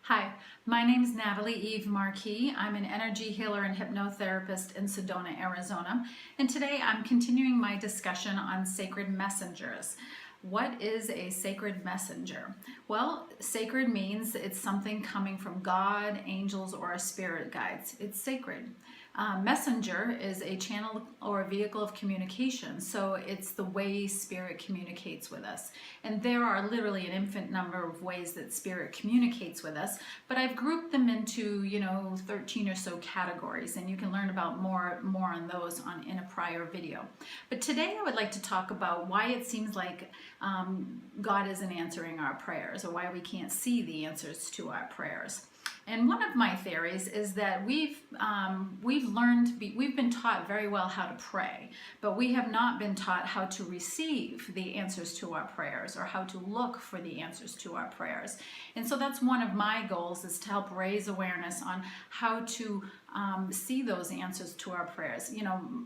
Hi, my name is Natalie Eve Marquis. I'm an energy healer and hypnotherapist in Sedona, Arizona. And today I'm continuing my discussion on sacred messengers. What is a sacred messenger? Well, sacred means it's something coming from God, angels, or our spirit guides. It's sacred. Messenger is a channel or a vehicle of communication, so it's the way spirit communicates with us. And there are literally an infinite number of ways that spirit communicates with us, but I've grouped them into 13 or so categories, and you can learn about more on those in a prior video. But today I would like to talk about why it seems like God isn't answering our prayers, or why we can't see the answers to our prayers. And one of my theories is that we've been taught very well how to pray, but we have not been taught how to receive the answers to our prayers, or how to look for the answers to our prayers. And so that's one of my goals, is to help raise awareness on how to see those answers to our prayers.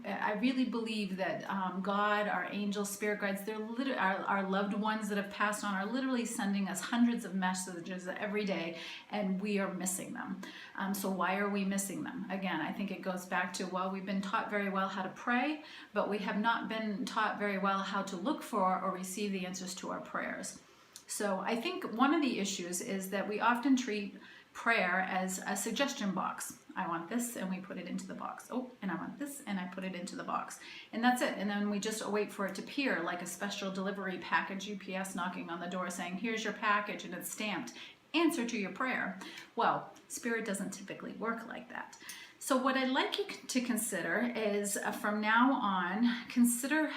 I really believe that God, our angels, spirit guides, our loved ones that have passed on are literally sending us hundreds of messages every day, and we are missing them. So why are we missing them? Again, I think it goes back to, well, we've been taught very well how to pray, but we have not been taught very well how to look for or receive the answers to our prayers. So I think one of the issues is that we often treat prayer as a suggestion box. I want this, and we put it into the box. Oh, and I want this, and I put it into the box. And that's it. And then we just wait for it to appear like a special delivery package, UPS knocking on the door saying, here's your package, and it's stamped, answer to your prayer. Well, spirit doesn't typically work like that. So what I'd like you to consider is, from now on, consider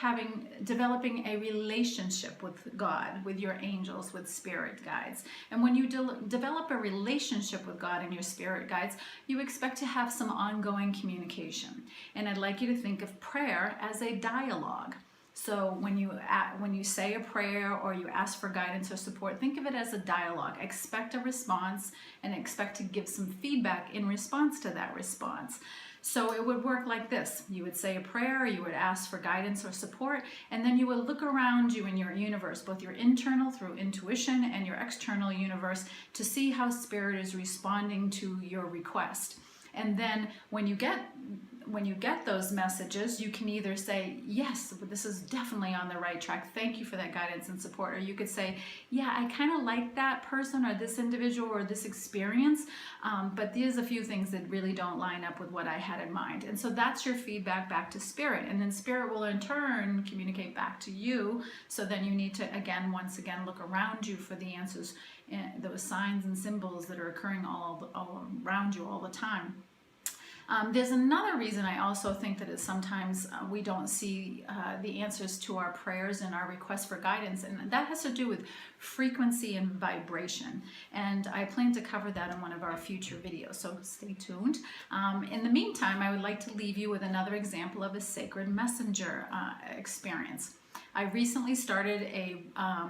developing a relationship with God, with your angels, with spirit guides. And when you develop a relationship with God and your spirit guides, you expect to have some ongoing communication. And I'd like you to think of prayer as a dialogue. So when you say a prayer or you ask for guidance or support, think of it as a dialogue. Expect a response and expect to give some feedback in response to that response. So it would work like this. You would say a prayer, you would ask for guidance or support, and then you would look around you in your universe, both your internal through intuition and your external universe, to see how spirit is responding to your request. And then when you get those messages, you can either say, yes, this is definitely on the right track, thank you for that guidance and support. Or you could say, yeah, I kind of like that person or this individual or this experience, but there's a few things that really don't line up with what I had in mind. And so that's your feedback back to spirit. And then spirit will in turn communicate back to you. So then you need to, once again, look around you for the answers, those signs and symbols that are occurring all around you all the time. There's another reason I also think that is sometimes we don't see the answers to our prayers and our requests for guidance, and that has to do with frequency and vibration. And I plan to cover that in one of our future videos, so stay tuned. In the meantime, I would like to leave you with another example of a sacred messenger experience. I recently started a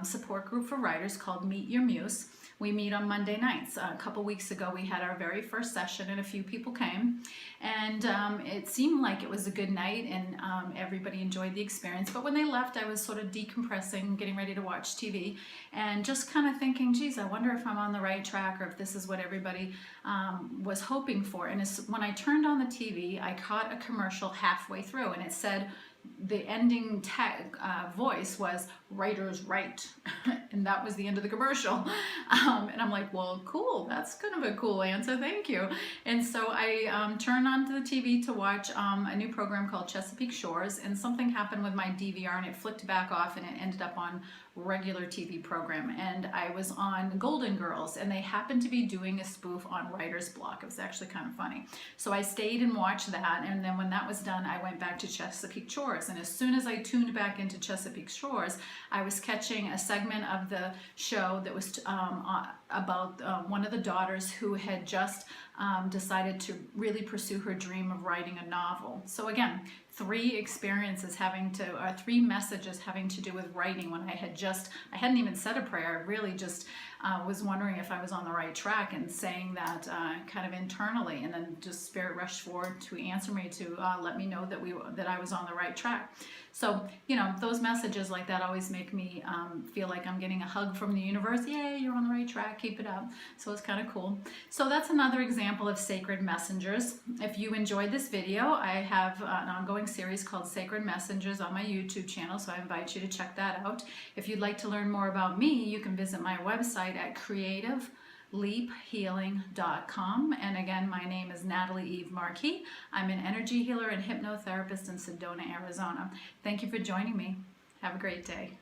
support group for writers called Meet Your Muse. We meet on Monday nights. A couple weeks ago, we had our very first session, and a few people came. And it seemed like it was a good night, and everybody enjoyed the experience. But when they left, I was sort of decompressing, getting ready to watch TV, and just kind of thinking, geez, I wonder if I'm on the right track, or if this is what everybody was hoping for. And when I turned on the TV, I caught a commercial halfway through, and it said, the ending voice was "Writers Write," and that was the end of the commercial. And I'm like, well, cool, that's kind of a cool answer, thank you. And so I turned on to the TV to watch a new program called Chesapeake Shores, and something happened with my DVR and it flicked back off, and it ended up on regular TV program, and I was on Golden Girls, and they happened to be doing a spoof on writer's block. It was actually kind of funny. So I stayed and watched that, and then when that was done, I went back to Chesapeake Shores. And as soon as I tuned back into Chesapeake Shores, I was catching a segment of the show that was about one of the daughters who had just decided to really pursue her dream of writing a novel. So again, 3 experiences or 3 messages having to do with writing when I hadn't even said a prayer. I really just was wondering if I was on the right track and saying that kind of internally, and then just Spirit rushed forward to answer me to let me know that I was on the right track. So, you know, those messages like that always make me feel like I'm getting a hug from the universe. Yay, you're on the right track, keep it up. So it's kind of cool. So that's another example of sacred messengers. If you enjoyed this video, I have an ongoing series called Sacred Messengers on my YouTube channel, so I invite you to check that out. If you'd like to learn more about me, you can visit my website at creativeleaphealing.com. And again, my name is Natalie Eve Marquis. I'm an energy healer and hypnotherapist in Sedona, Arizona. Thank you for joining me. Have a great day.